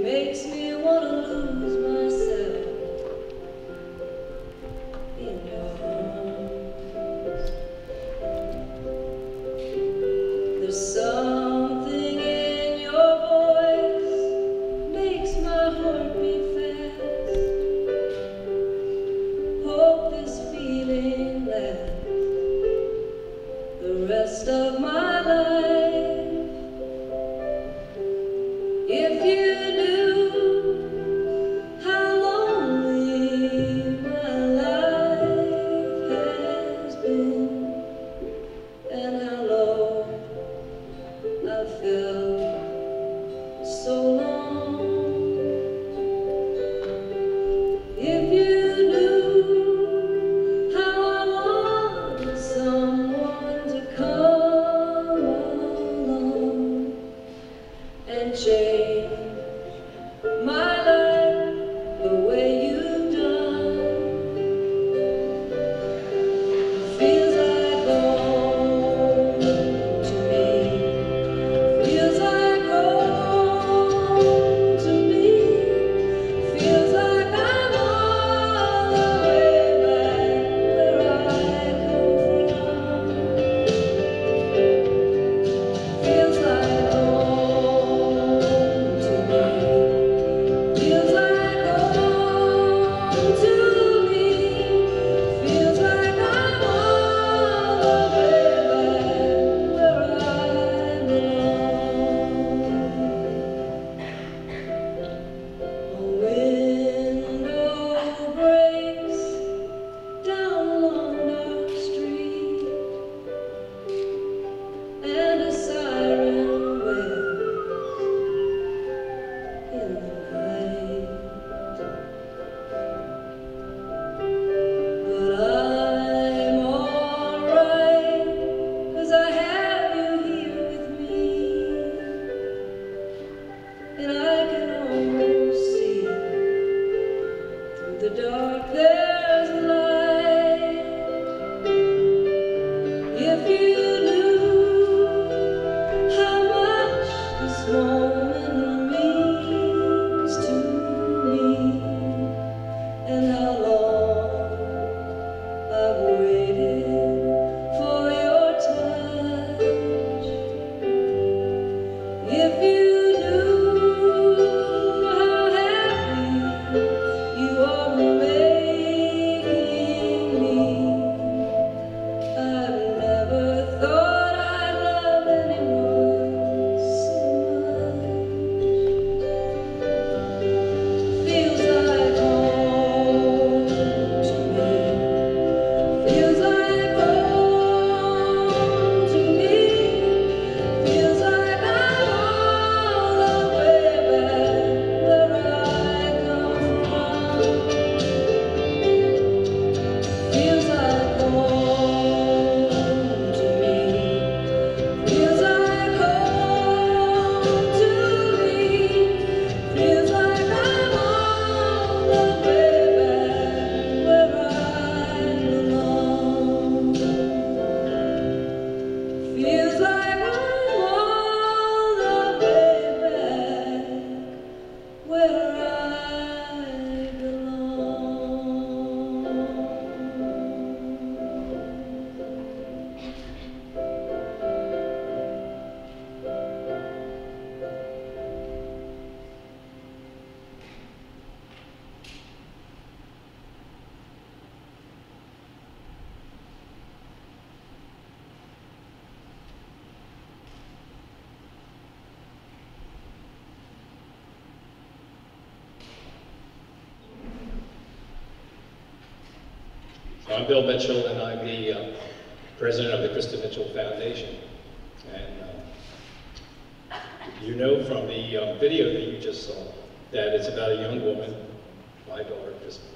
makes me want to lose myself in your arms. There's something in your voice makes my heart beat fast. Hope this feeling lasts the rest of my life. If you knew how lonely my life has been, and how low I felt so long. If you knew how I want someone to come along and change my life the way you've done. Feels like home to me. Feels like home to me. Feels like I'm all the way back where I come from. Feels like home to me. Feels like home to me. Feels like I'm all the way back where I belong. A window breaks down a long dark street, and a siren wails in the night. But I'm alright, 'cause I have you here with me, and I can almost see through the dark there's light. If you knew how much this moment means to me, and how long I've waited for your touch. If you knew how happy you are making me, I've never thought I'd love anyone so much. Feels like home to me. Feels like home to me. Feels like I'm all the way back where I come from. Feels like home to me. Feels like home to me. Feels like I'm all the way back where I belong. Feels like I'm all the way back where I belong. I'm Bill Mitchell, and I'm the president of the Kristen Mitchell Foundation. And you know from the video that you just saw that it's about a young woman, my daughter, Kristen.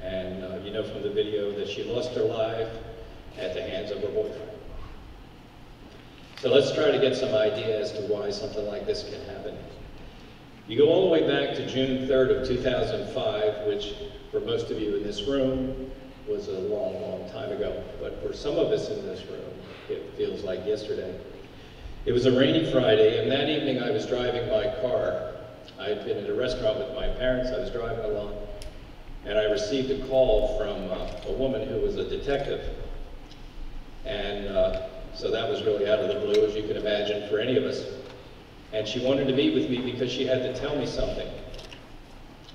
And you know from the video that she lost her life at the hands of her boyfriend. So let's try to get some idea as to why something like this can happen. You go all the way back to June 3rd of 2005, which for most of you in this room was a long, long time ago. But for some of us in this room, it feels like yesterday. It was a rainy Friday, and that evening I was driving my car. I had been at a restaurant with my parents. I was driving along, and I received a call from a woman who was a detective. And so that was really out of the blue, as you can imagine, for any of us. And she wanted to meet with me because she had to tell me something.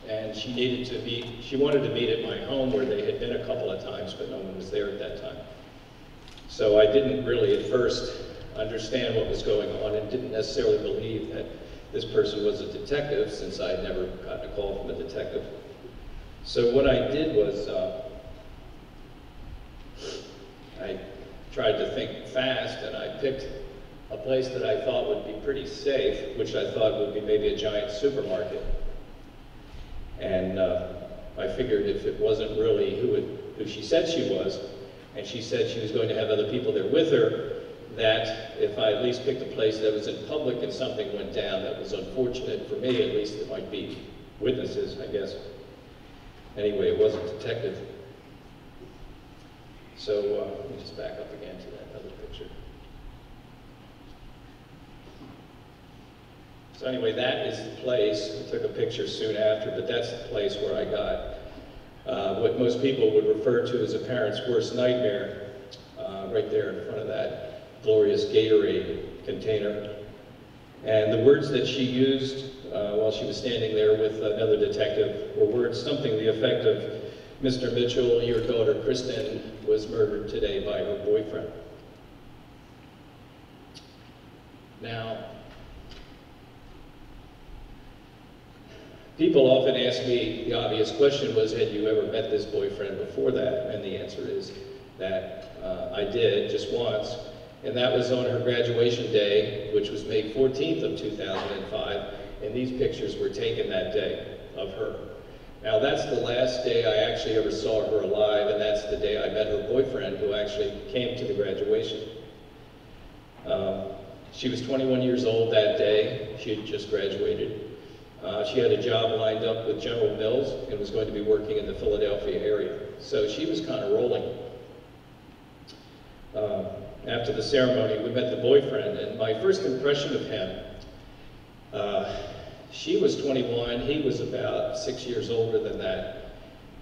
And she wanted to meet at my home, where they had been a couple of times, but no one was there at that time. So I didn't really at first understand what was going on, and didn't necessarily believe that this person was a detective, since I had never gotten a call from a detective. So what I did was, I tried to think fast, and I picked a place that I thought would be pretty safe, which I thought would be maybe a giant supermarket. And I figured if it wasn't really who she said she was, and she said she was going to have other people there with her, that if I at least picked a place that was in public and something went down that was unfortunate for me, at least there might be witnesses, I guess. Anyway, it wasn't detective. So let me just back up again to that other picture. So anyway, that is the place. I took a picture soon after, but that's the place where I got what most people would refer to as a parent's worst nightmare, right there in front of that glorious Gatorade container. And the words that she used while she was standing there with another detective were words something to the effect of, "Mr. Mitchell, your daughter Kristen was murdered today by her boyfriend." Now, people often ask me, the obvious question was, had you ever met this boyfriend before that? And the answer is that I did, just once. And that was on her graduation day, which was May 14th of 2005. And these pictures were taken that day of her. Now that's the last day I actually ever saw her alive, and that's the day I met her boyfriend, who actually came to the graduation. She was 21 years old that day. She had just graduated. She had a job lined up with General Mills and was going to be working in the Philadelphia area. So she was kind of rolling. After the ceremony, we met the boyfriend, and my first impression of him, she was 21, he was about 6 years older than that.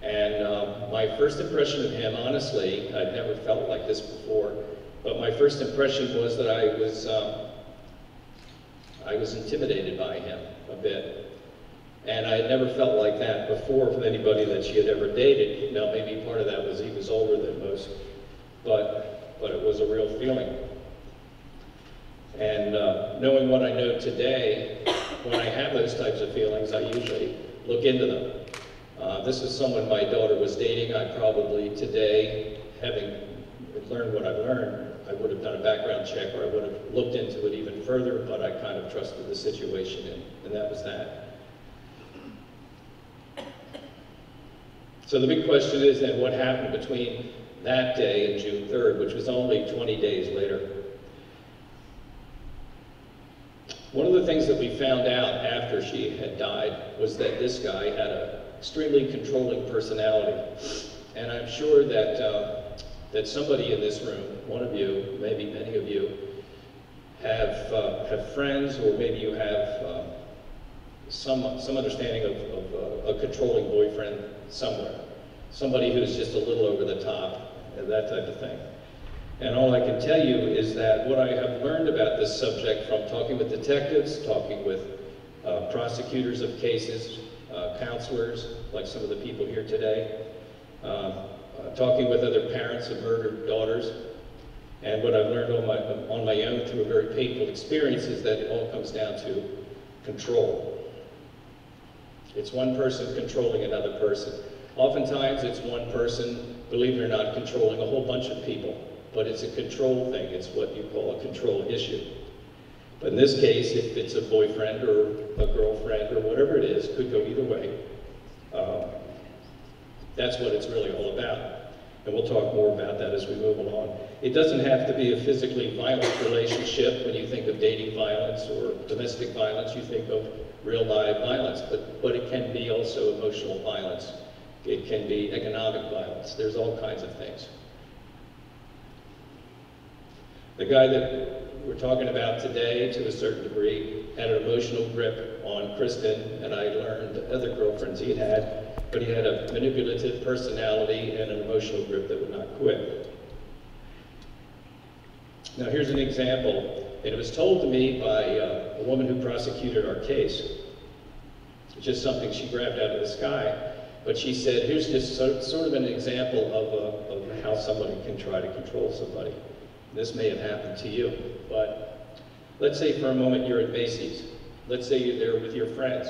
And my first impression of him, honestly, I'd never felt like this before, but my first impression was that I was intimidated by him a bit. And I had never felt like that before with anybody that she had ever dated. Now, maybe part of that was he was older than most, but it was a real feeling. And knowing what I know today, when I have those types of feelings, I usually look into them. This is someone my daughter was dating. I probably today, having learned what I've learned, I would have done a background check, or I would have looked into it even further, but I kind of trusted the situation, and that was that. So the big question is then, what happened between that day and June 3rd, which was only 20 days later? One of the things that we found out after she had died was that this guy had an extremely controlling personality. And I'm sure that, that somebody in this room, one of you, maybe many of you, have friends, or maybe you have some understanding of a controlling boyfriend somewhere. Somebody who's just a little over the top, and that type of thing. And all I can tell you is that what I have learned about this subject from talking with detectives, talking with prosecutors of cases, counselors, like some of the people here today, talking with other parents of murdered daughters, and what I've learned on my own through a very painful experience is that it all comes down to control. It's one person controlling another person. Oftentimes it's one person, believe it or not, controlling a whole bunch of people, but it's a control thing. It's what you call a control issue. But in this case, if it's a boyfriend or a girlfriend or whatever it is, could go either way. That's what it's really all about. And we'll talk more about that as we move along. It doesn't have to be a physically violent relationship. When you think of dating violence or domestic violence, you think of real live violence, but it can be also emotional violence. It can be economic violence. There's all kinds of things. The guy that we're talking about today, to a certain degree, had an emotional grip on Kristen, and I learned other girlfriends he had, but he had a manipulative personality and an emotional grip that would not quit. Now here's an example, and it was told to me by a woman who prosecuted our case. It's just something she grabbed out of the sky, but she said, here's just sort of an example of how somebody can try to control somebody. This may have happened to you, but let's say for a moment you're at Macy's. Let's say you're there with your friends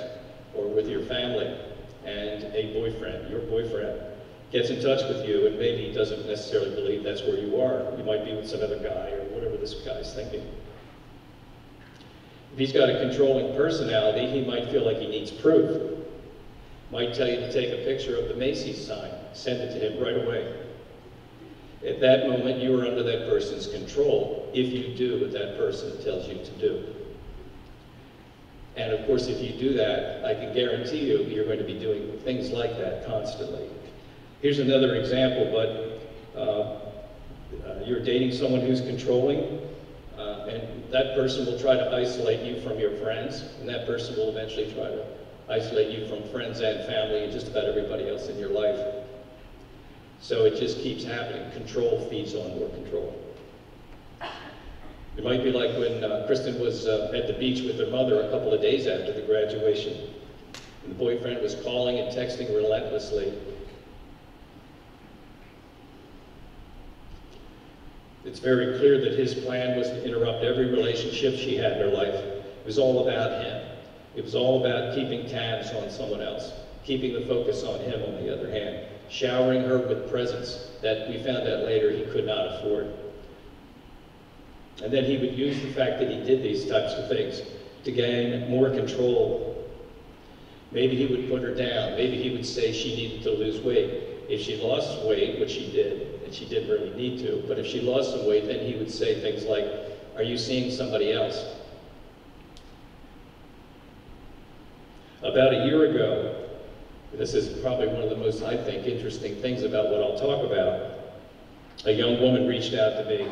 or with your family, and a boyfriend, your boyfriend, gets in touch with you and maybe doesn't necessarily believe that's where you are. You might be with some other guy or whatever this guy's thinking. If he's got a controlling personality, he might feel like he needs proof. Might tell you to take a picture of the Macy's sign, send it to him right away. At that moment, you are under that person's control if you do what that person tells you to do. And of course, if you do that, I can guarantee you, you're going to be doing things like that constantly. Here's another example, but you're dating someone who's controlling, and that person will try to isolate you from your friends, and that person will eventually try to isolate you from friends and family and just about everybody else in your life. So it just keeps happening. Control feeds on more control. It might be like when Kristen was at the beach with her mother a couple of days after the graduation. And the boyfriend was calling and texting relentlessly. It's very clear that his plan was to interrupt every relationship she had in her life. It was all about him. It was all about keeping tabs on someone else, keeping the focus on him on the other hand, showering her with presents that we found out later he could not afford. And then he would use the fact that he did these types of things to gain more control. Maybe he would put her down. Maybe he would say she needed to lose weight. If she lost weight, which she did, and she didn't really need to, but if she lost some weight, then he would say things like, "Are you seeing somebody else?" About a year ago, this is probably one of the most, I think, interesting things about what I'll talk about, a young woman reached out to me.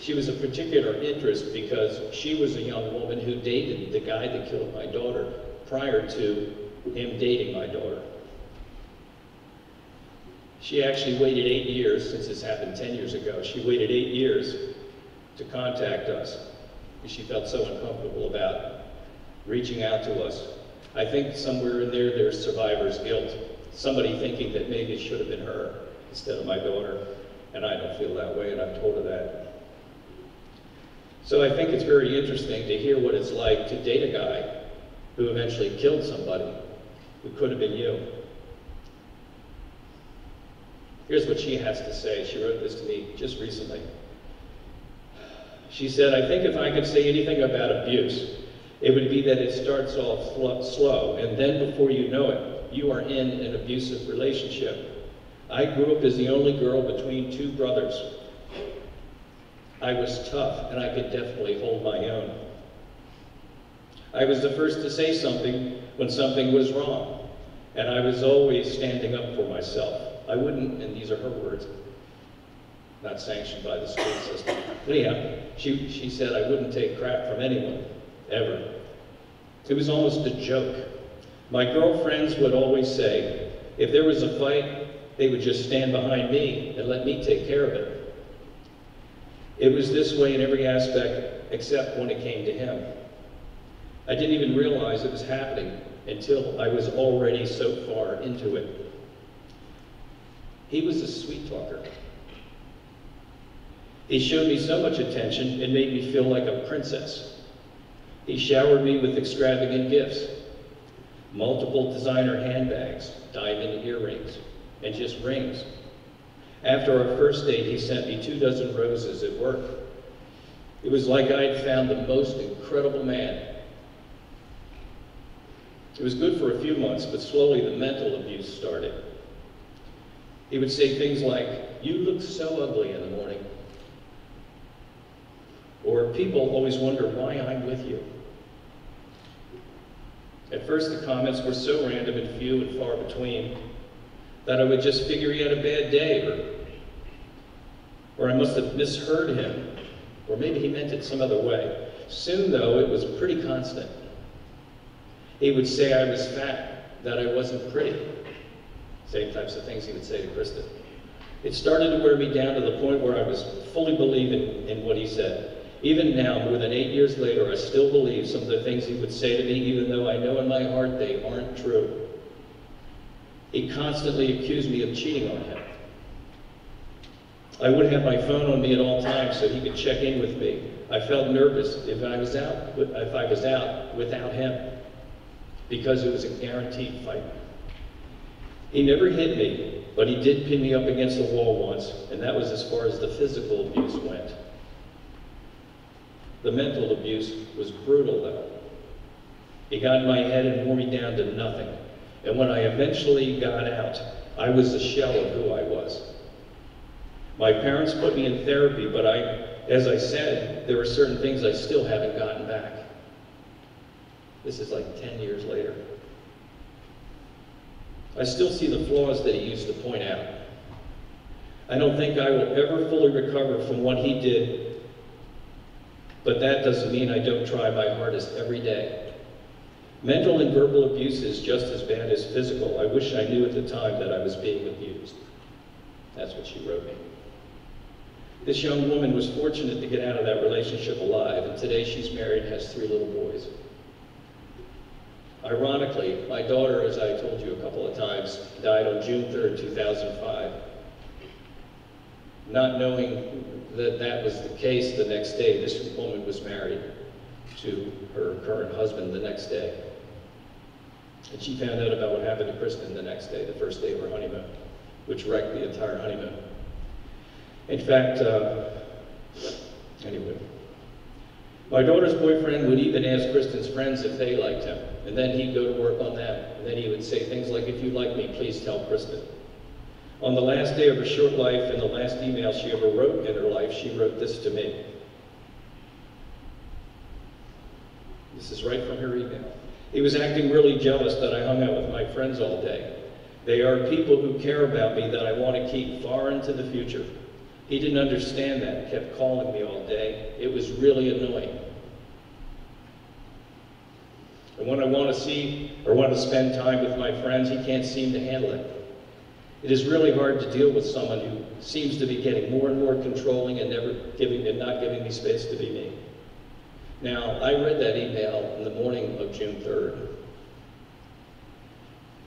She was of particular interest because she was a young woman who dated the guy that killed my daughter prior to him dating my daughter. She actually waited 8 years, since this happened 10 years ago, she waited 8 years to contact us because she felt so uncomfortable about reaching out to us. I think somewhere in there, there's survivor's guilt. Somebody thinking that maybe it should have been her instead of my daughter, and I don't feel that way, and I've told her that. So I think it's very interesting to hear what it's like to date a guy who eventually killed somebody who could have been you. Here's what she has to say. She wrote this to me just recently. She said, "I think if I could say anything about abuse, it would be that it starts off slow, and then before you know it, you are in an abusive relationship. I grew up as the only girl between two brothers. I was tough, and I could definitely hold my own. I was the first to say something when something was wrong, and I was always standing up for myself. I wouldn't," and these are her words, not sanctioned by the school system. Anyhow, she said, "I wouldn't take crap from anyone, ever. It was almost a joke. My girlfriends would always say, if there was a fight, they would just stand behind me and let me take care of it. It was this way in every aspect except when it came to him. I didn't even realize it was happening until I was already so far into it. He was a sweet talker. He showed me so much attention, it made me feel like a princess. He showered me with extravagant gifts, multiple designer handbags, diamond earrings, and just rings. After our first date, he sent me 24 roses at work. It was like I'd found the most incredible man. It was good for a few months, but slowly the mental abuse started. He would say things like, you look so ugly in the morning. Or people always wonder why I'm with you. At first the comments were so random and few and far between that I would just figure he had a bad day or I must have misheard him. Or maybe he meant it some other way. Soon, though, it was pretty constant. He would say I was fat, that I wasn't pretty. Same types of things he would say to Kristen. It started to wear me down to the point where I was fully believing in what he said. Even now, more than 8 years later, I still believe some of the things he would say to me, even though I know in my heart they aren't true. He constantly accused me of cheating on him. I would have my phone on me at all times so he could check in with me. I felt nervous if I was out without him, because it was a guaranteed fight. He never hit me, but he did pin me up against the wall once, and that was as far as the physical abuse went. The mental abuse was brutal, though. He got in my head and wore me down to nothing. And when I eventually got out, I was a shell of who I was. My parents put me in therapy, but as I said, there are certain things I still haven't gotten back. This is like 10 years later. I still see the flaws that he used to point out. I don't think I will ever fully recover from what he did, but that doesn't mean I don't try my hardest every day. Mental and verbal abuse is just as bad as physical. I wish I knew at the time that I was being abused. That's what she wrote me. This young woman was fortunate to get out of that relationship alive, and today she's married and has 3 little boys. Ironically, my daughter, as I told you a couple of times, died on June 3rd, 2005. Not knowing that that was the case the next day, this woman was married to her current husband the next day. And she found out about what happened to Kristen the next day, the first day of her honeymoon, which wrecked the entire honeymoon. In fact, anyway, my daughter's boyfriend would even ask Kristen's friends if they liked him, and then he'd go to work on that. And then he would say things like, "If you like me, please tell Kristen." On the last day of her short life and the last email she ever wrote in her life, she wrote this to me. This is right from her email. "He was acting really jealous that I hung out with my friends all day. They are people who care about me that I want to keep far into the future. He didn't understand that and kept calling me all day. It was really annoying. And when I want to see or want to spend time with my friends, he can't seem to handle it. It is really hard to deal with someone who seems to be getting more and more controlling and not giving me space to be me." Now, I read that email in the morning of June 3rd.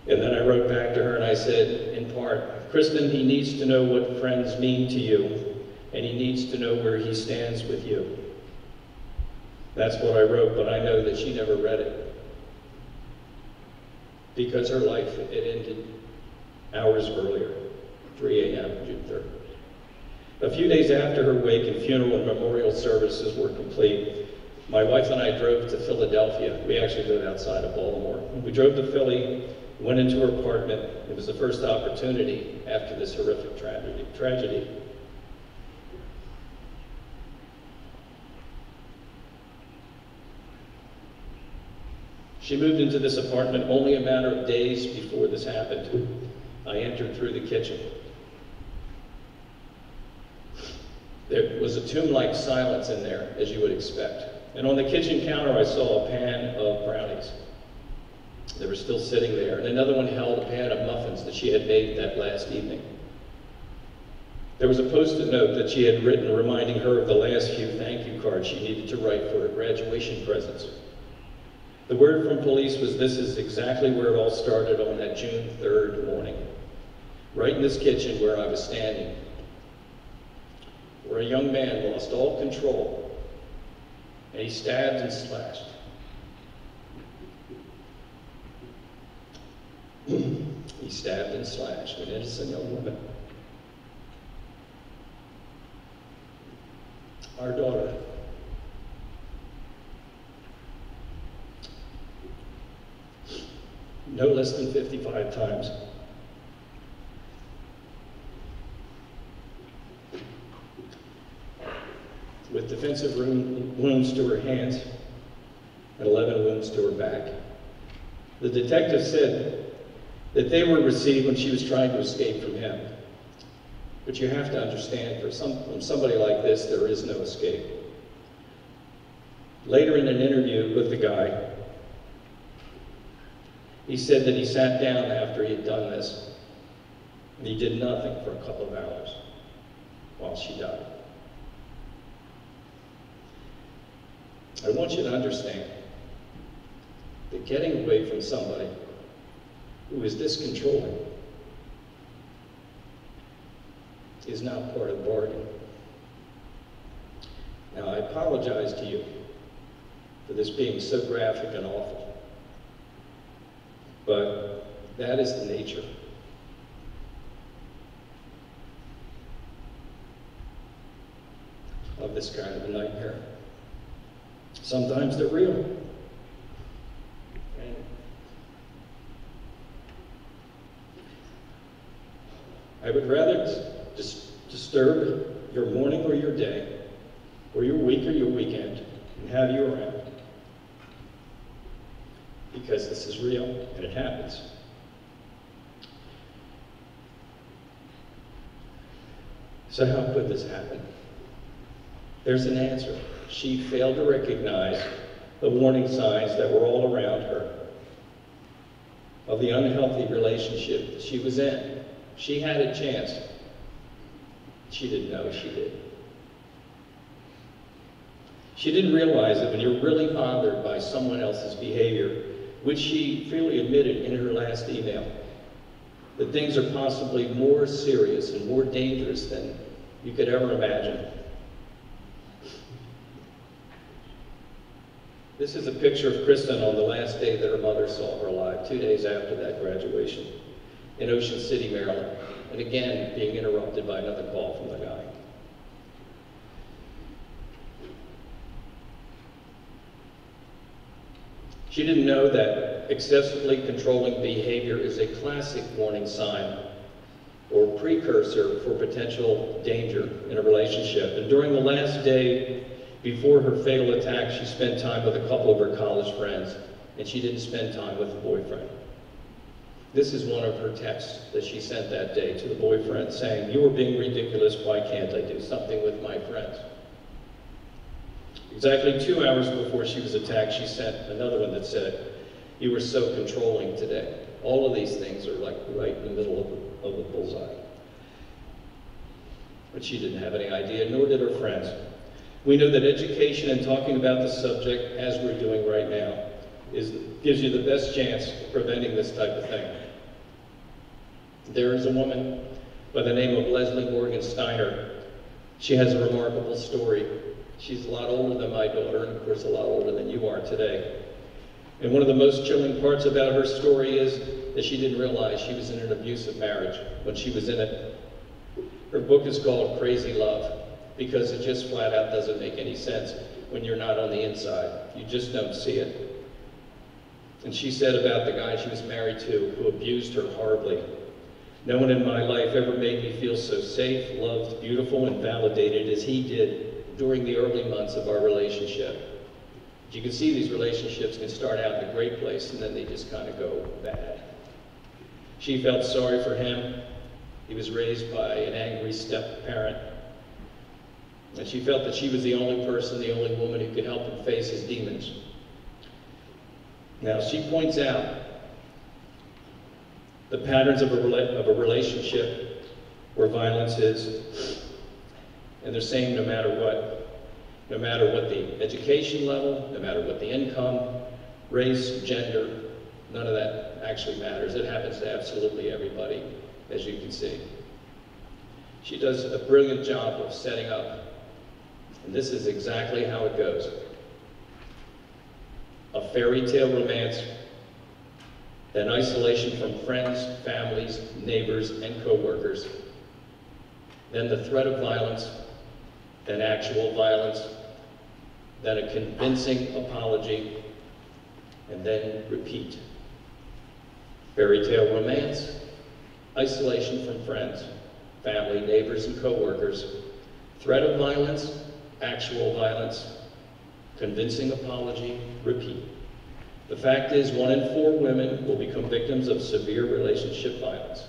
And then I wrote back to her and I said, in part, "Kristen, he needs to know what friends mean to you, and he needs to know where he stands with you." That's what I wrote, but I know that she never read it. Because her life, it ended hours earlier, 3 a.m., June 3rd. A few days after her wake and funeral and memorial services were complete, my wife and I drove to Philadelphia. We actually live outside of Baltimore. We drove to Philly, went into her apartment. It was the first opportunity after this horrific tragedy. She moved into this apartment only a matter of days before this happened. I entered through the kitchen. There was a tomb-like silence in there, as you would expect. And on the kitchen counter, I saw a pan of brownies. They were still sitting there, and another one held a pan of muffins that she had made that last evening. There was a Post-it note that she had written reminding her of the last few thank you cards she needed to write for her graduation presents. The word from police was this is exactly where it all started on that June 3rd morning. Right in this kitchen where I was standing, where a young man lost all control, and he stabbed and slashed. He stabbed and slashed an innocent young woman. Our daughter. No less than 55 times. With defensive wounds to her hands and 11 wounds to her back. The detective said that they were received when she was trying to escape from him. But you have to understand, from somebody like this, there is no escape. Later in an interview with the guy, he said that he sat down after he had done this, and he did nothing for a couple of hours while she died. I want you to understand that getting away from somebody who is this controlling is not part of the bargain. Now, I apologize to you for this being so graphic and awful, but that is the nature of this kind of a nightmare. Sometimes they're real. And I would rather disturb your morning or your day, or your week or your weekend, and have you around. Because this is real, and it happens. So how could this happen? There's an answer. She failed to recognize the warning signs that were all around her of the unhealthy relationship that she was in. She had a chance. She didn't know she did. She didn't realize that when you're really bothered by someone else's behavior, which she freely admitted in her last email, that things are possibly more serious and more dangerous than you could ever imagine. This is a picture of Kristen on the last day that her mother saw her alive, 2 days after that graduation, in Ocean City, Maryland, and again being interrupted by another call from the guy. She didn't know that excessively controlling behavior is a classic warning sign or precursor for potential danger in a relationship. And during the last day before her fatal attack, she spent time with a couple of her college friends, and she didn't spend time with the boyfriend. This is one of her texts that she sent that day to the boyfriend saying, "You are being ridiculous, why can't I do something with my friends?" Exactly 2 hours before she was attacked, she sent another one that said, "You were so controlling today." All of these things are like right in the middle of the bullseye. But she didn't have any idea, nor did her friends. We know that education and talking about the subject, as we're doing right now, gives you the best chance of preventing this type of thing. There is a woman by the name of Leslie Morgan Steiner. She has a remarkable story. She's a lot older than my daughter, and of course a lot older than you are today. And one of the most chilling parts about her story is that she didn't realize she was in an abusive marriage when she was in it. Her book is called Crazy Love, because it just flat out doesn't make any sense when you're not on the inside. You just don't see it. And she said about the guy she was married to who abused her horribly, "No one in my life ever made me feel so safe, loved, beautiful, and validated as he did during the early months of our relationship." You can see these relationships can start out in a great place and then they just kind of go bad. She felt sorry for him. He was raised by an angry step-parent. And she felt that she was the only person, the only woman who could help him face his demons. Now, she points out the patterns of a relationship where violence is, and they're saying no matter what the education level, no matter what the income, race, gender, none of that actually matters. It happens to absolutely everybody, as you can see. She does a brilliant job of setting up, and this is exactly how it goes. A fairy tale romance, then isolation from friends, families, neighbors, and co-workers, then the threat of violence, then actual violence, then a convincing apology, and then repeat. Fairy tale romance, isolation from friends, family, neighbors, and co-workers, threat of violence, actual violence, convincing apology, repeat. The fact is, 1 in 4 women will become victims of severe relationship violence.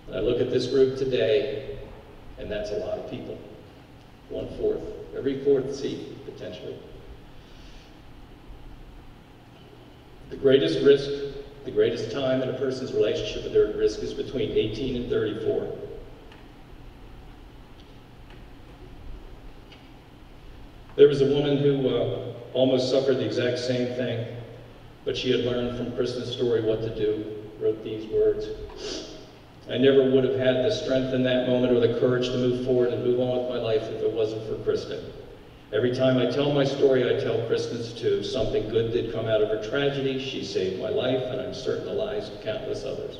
And I look at this group today, and that's a lot of people. 1/4, every 4th seat, potentially. greatest risk, the greatest time in a person's relationship with their risk is between 18 and 34. There was a woman who almost suffered the exact same thing, but she had learned from Kristen's story what to do, wrote these words. I never would have had the strength in that moment or the courage to move forward and move on with my life if it wasn't for Kristen. Every time I tell my story, I tell Kristen's too. Something good did come out of her tragedy. She saved my life, and I'm certain the lives of countless others.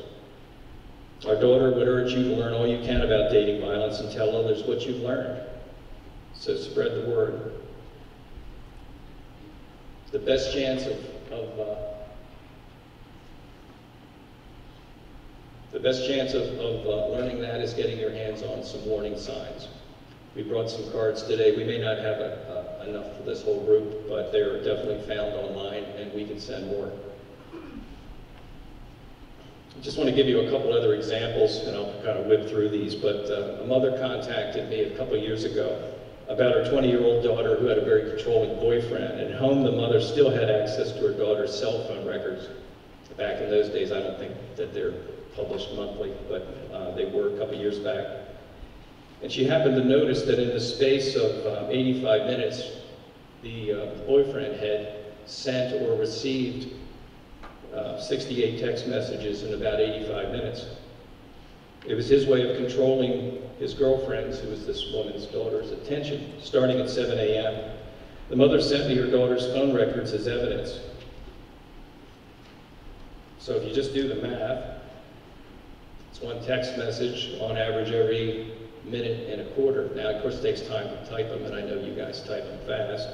Our daughter would urge you to learn all you can about dating violence and tell others what you've learned. So spread the word. The best chance of learning that is getting your hands on some warning signs. We brought some cards today. We may not have enough for this whole group, but they're definitely found online, and we can send more. I just want to give you a couple other examples, and I'll kind of whip through these, but a mother contacted me a couple years ago about her 20-year-old daughter who had a very controlling boyfriend. At home, the mother still had access to her daughter's cell phone records. Back in those days, I don't think that they're published monthly, but they were a couple years back. And she happened to notice that in the space of 85 minutes, the boyfriend had sent or received 68 text messages in about 85 minutes. It was his way of controlling his girlfriend's, who was this woman's daughter's, attention, starting at 7 a.m. The mother sent me her daughter's phone records as evidence. So if you just do the math, it's one text message on average every minute and a quarter. Now, of course, it takes time to type them, and I know you guys type them fast.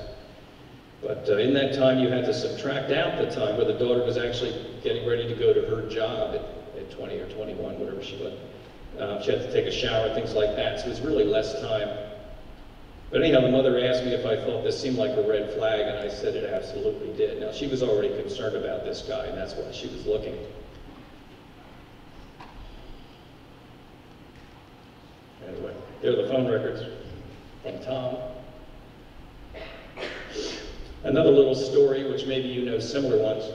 But in that time, you had to subtract out the time where the daughter was actually getting ready to go to her job at 20 or 21, whatever she was. She had to take a shower, things like that, so it was really less time. But anyhow, the mother asked me if I thought this seemed like a red flag, and I said it absolutely did. Now, she was already concerned about this guy, and that's why she was looking. Anyway, there are the phone records from Tom. Another little story, which maybe you know similar ones.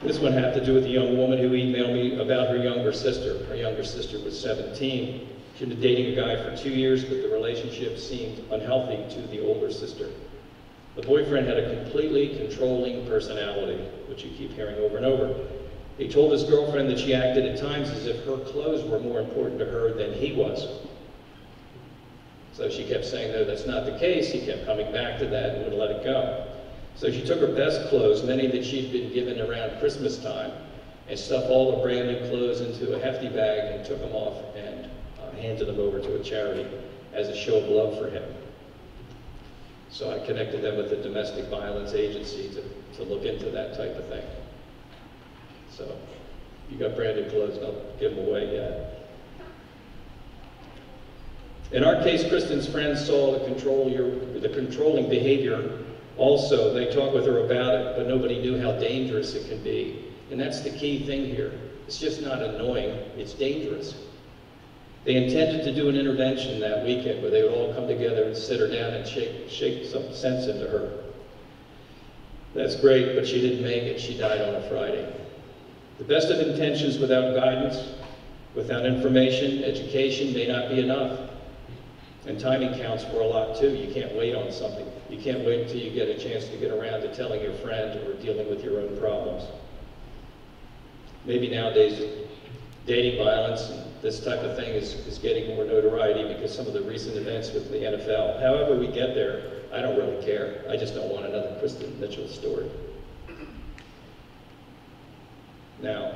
This one had to do with a young woman who emailed me about her younger sister. Her younger sister was 17. She'd been dating a guy for 2 years, but the relationship seemed unhealthy to the older sister. The boyfriend had a completely controlling personality, which you keep hearing over and over. He told his girlfriend that she acted at times as if her clothes were more important to her than he was. So she kept saying, no, that's not the case. He kept coming back to that and wouldn't let it go. So she took her best clothes, many that she'd been given around Christmas time, and stuffed all the brand new clothes into a hefty bag and took them off and handed them over to a charity as a show of love for him. So I connected them with the domestic violence agency to look into that type of thing. So if you got brand new clothes, don't give them away yet. In our case, Kristen's friends saw the controlling behavior also. They talked with her about it, but nobody knew how dangerous it can be. And that's the key thing here. It's just not annoying, it's dangerous. They intended to do an intervention that weekend where they would all come together and sit her down and shake some sense into her. That's great, but she didn't make it. She died on a Friday. The best of intentions without guidance, without information, education may not be enough. And timing counts for a lot too. You can't wait on something. You can't wait until you get a chance to get around to telling your friend or dealing with your own problems. Maybe nowadays, dating violence and this type of thing is getting more notoriety because some of the recent events with the NFL. However we get there, I don't really care. I just don't want another Kristen Mitchell story. Now,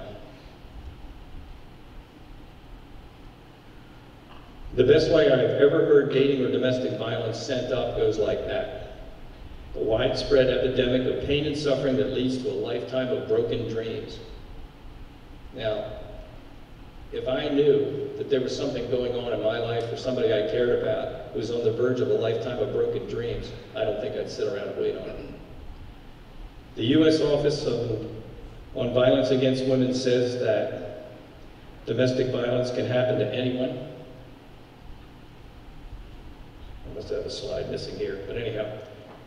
the best way I've ever heard dating or domestic violence sent up goes like that. The widespread epidemic of pain and suffering that leads to a lifetime of broken dreams. Now, if I knew that there was something going on in my life or somebody I cared about who was on the verge of a lifetime of broken dreams, I don't think I'd sit around and wait on it. The U.S. Office on Violence Against Women says that domestic violence can happen to anyone. I must have a slide missing here, but anyhow,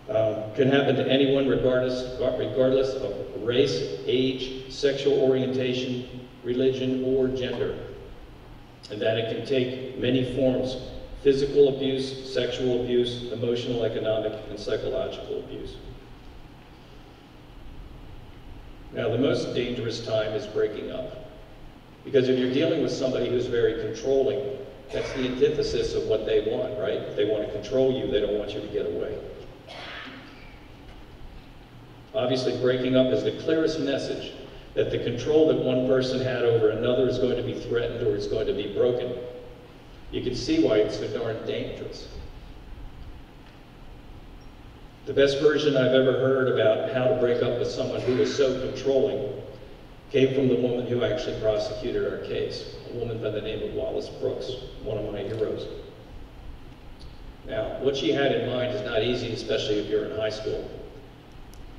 Can happen to anyone regardless of race, age, sexual orientation, religion, or gender. And that it can take many forms: physical abuse, sexual abuse, emotional, economic, and psychological abuse. Now, the most dangerous time is breaking up. Because if you're dealing with somebody who's very controlling, that's the antithesis of what they want, right? They want to control you, they don't want you to get away. Obviously, breaking up is the clearest message that the control that one person had over another is going to be threatened or is going to be broken. You can see why it's so darn dangerous. The best version I've ever heard about how to break up with someone who was so controlling came from the woman who actually prosecuted our case, a woman by the name of Wallace Brooks, one of my heroes. Now, what she had in mind is not easy, especially if you're in high school.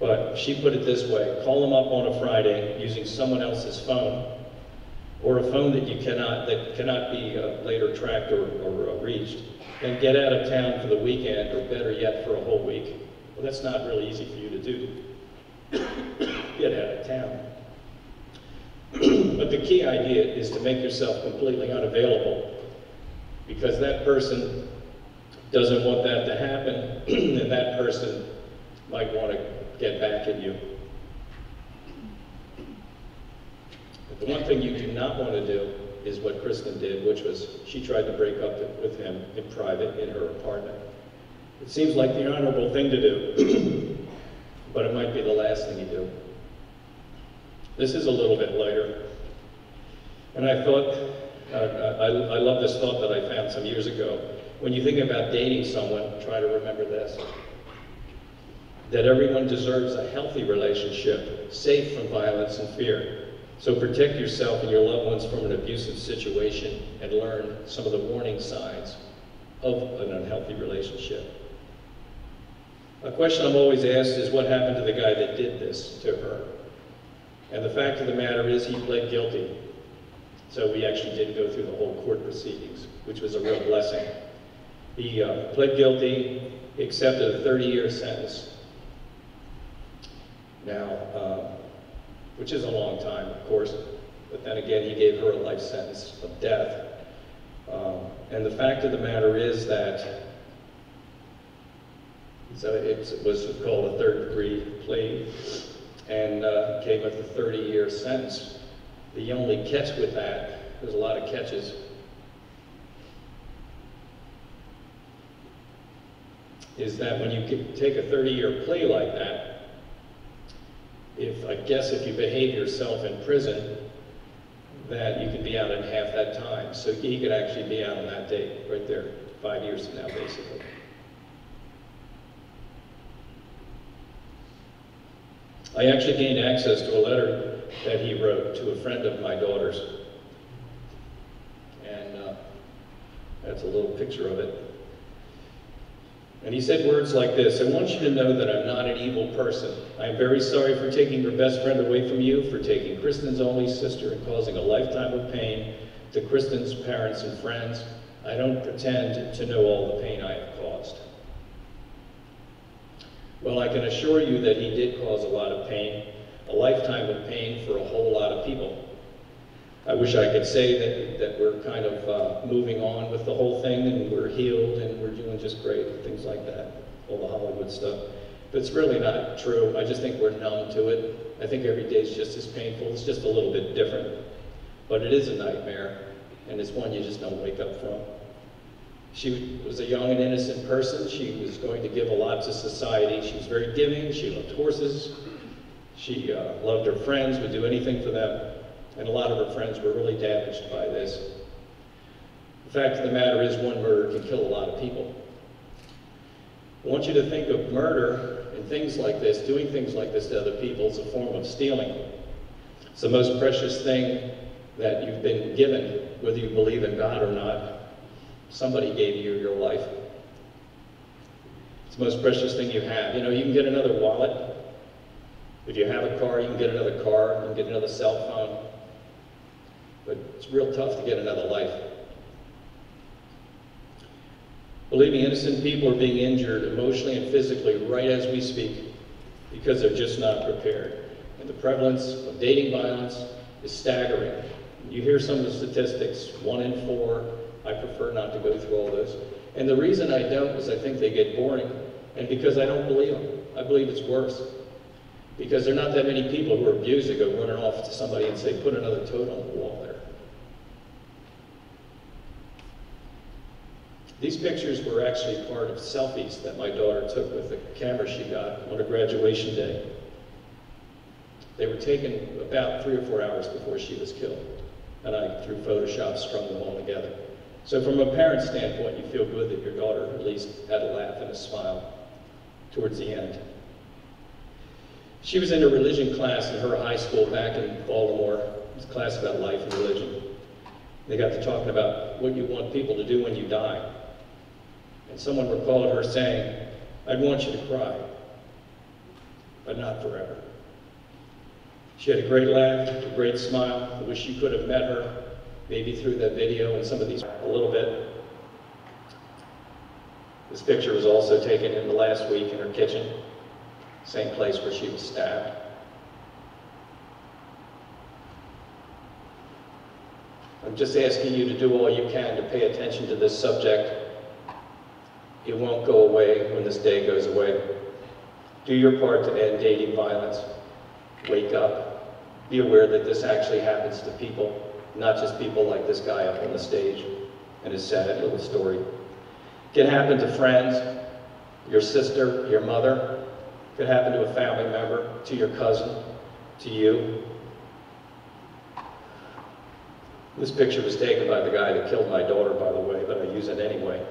But she put it this way: call them up on a Friday using someone else's phone, or a phone that cannot be later tracked or reached, then get out of town for the weekend, or better yet, for a whole week. Well, that's not really easy for you to do. Get out of town. But the key idea is to make yourself completely unavailable, because that person doesn't want that to happen, and that person might want to get back at you. But the one thing you do not want to do is what Kristen did, which was she tried to break up with him in private in her apartment. It seems like the honorable thing to do, but it might be the last thing you do. This is a little bit lighter. And I thought, I love this thought that I found some years ago. When you think about dating someone, try to remember this: that everyone deserves a healthy relationship, safe from violence and fear. So protect yourself and your loved ones from an abusive situation and learn some of the warning signs of an unhealthy relationship. A question I'm always asked is, what happened to the guy that did this to her? And the fact of the matter is, he pled guilty. So we actually did go through the whole court proceedings, which was a real blessing. He pled guilty, he accepted a 30-year sentence. Now, which is a long time, of course, but then again, he gave her a life sentence of death. And the fact of the matter is that it was called a third-degree plea, and came with a 30-year sentence. The only catch with that, there's a lot of catches, is that when you take a 30-year plea like that, if you behave yourself in prison, that you could be out in half that time. So he could actually be out on that date, right there, 5 years from now, basically. I actually gained access to a letter that he wrote to a friend of my daughter's. And that's a little picture of it. And he said words like this: I want you to know that I'm not an evil person. I am very sorry for taking your best friend away from you, for taking Kristen's only sister and causing a lifetime of pain to Kristen's parents and friends. I don't pretend to know all the pain I have caused. Well, I can assure you that he did cause a lot of pain, a lifetime of pain for a whole lot of people. I wish I could say that we're kind of moving on with the whole thing and we're healed and we're doing just great, things like that, all the Hollywood stuff. But it's really not true. I just think we're numb to it. I think every day is just as painful. It's just a little bit different. But it is a nightmare, and it's one you just don't wake up from. She was a young and innocent person. She was going to give a lot to society. She was very giving. She loved horses. She loved her friends, would do anything for them. And a lot of her friends were really damaged by this. The fact of the matter is, one murder can kill a lot of people. I want you to think of murder and things like this, doing things like this to other people, as a form of stealing. It's the most precious thing that you've been given, whether you believe in God or not. Somebody gave you your life. It's the most precious thing you have. You know, you can get another wallet. If you have a car, you can get another car, you can get another cell phone. But it's real tough to get another life. Believe me, innocent people are being injured emotionally and physically right as we speak because they're just not prepared. And the prevalence of dating violence is staggering. You hear some of the statistics, 1 in 4. I prefer not to go through all those. And the reason I don't is I think they get boring, and because I don't believe them. I believe it's worse. Because there are not that many people who are abused that go running off to somebody and say, put another toad on the wall there. These pictures were actually part of selfies that my daughter took with the camera she got on a graduation day. They were taken about 3 or 4 hours before she was killed. And I, through Photoshop, strung them all together. So from a parent standpoint, you feel good that your daughter at least had a laugh and a smile towards the end. She was in a religion class in her high school back in Baltimore. It was a class about life and religion. They got to talking about what you want people to do when you die. And someone recalled her saying, I'd want you to cry, but not forever. She had a great laugh, a great smile. I wish you could have met her, maybe through that video and some of these a little bit. This picture was also taken in the last week in her kitchen, same place where she was stabbed. I'm just asking you to do all you can to pay attention to this subject. It won't go away when this day goes away. Do your part to end dating violence. Wake up. Be aware that this actually happens to people, not just people like this guy up on the stage and his sad little story. It can happen to friends, your sister, your mother. It could happen to a family member, to your cousin, to you. This picture was taken by the guy that killed my daughter, by the way, but I use it anyway.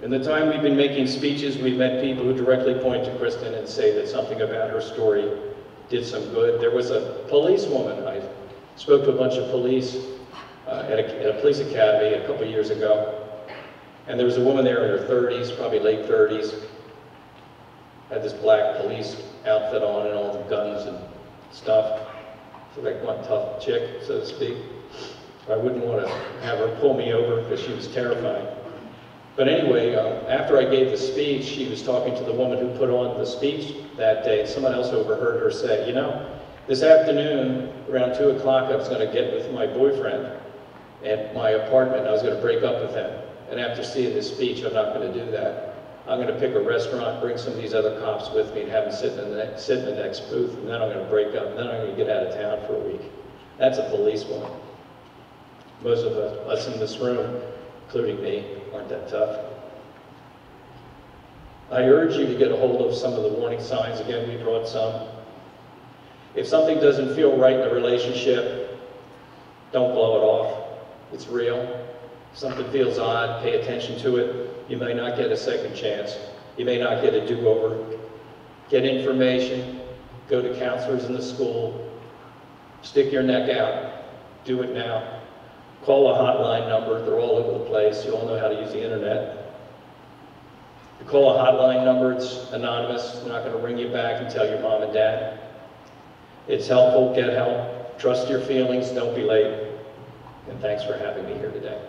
In the time we've been making speeches, we've met people who directly point to Kristen and say that something about her story did some good. There was a policewoman. I spoke to a bunch of police at a police academy a couple years ago. And there was a woman there in her 30s, probably late 30s, had this black police outfit on and all the guns and stuff. So like one tough chick, so to speak. I wouldn't want to have her pull me over because she was terrifying. But anyway, after I gave the speech, she was talking to the woman who put on the speech that day, and someone else overheard her say, you know, this afternoon, around 2 o'clock, I was going to get with my boyfriend at my apartment. I was going to break up with him. And after seeing this speech, I'm not going to do that. I'm going to pick a restaurant, bring some of these other cops with me, and have them sit in the next booth, and then I'm going to break up, and then I'm going to get out of town for a week. That's a policewoman. Most of us in this room, including me, aren't that tough. I urge you to get a hold of some of the warning signs. Again, we brought some. If something doesn't feel right in a relationship, don't blow it off. It's real. If something feels odd, pay attention to it. You may not get a second chance. You may not get a do-over. Get information. Go to counselors in the school. Stick your neck out. Do it now. Call a hotline number. They're all over the place. You all know how to use the internet. You call a hotline number. It's anonymous. They're not going to ring you back and tell your mom and dad. It's helpful. Get help. Trust your feelings. Don't be late. And thanks for having me here today.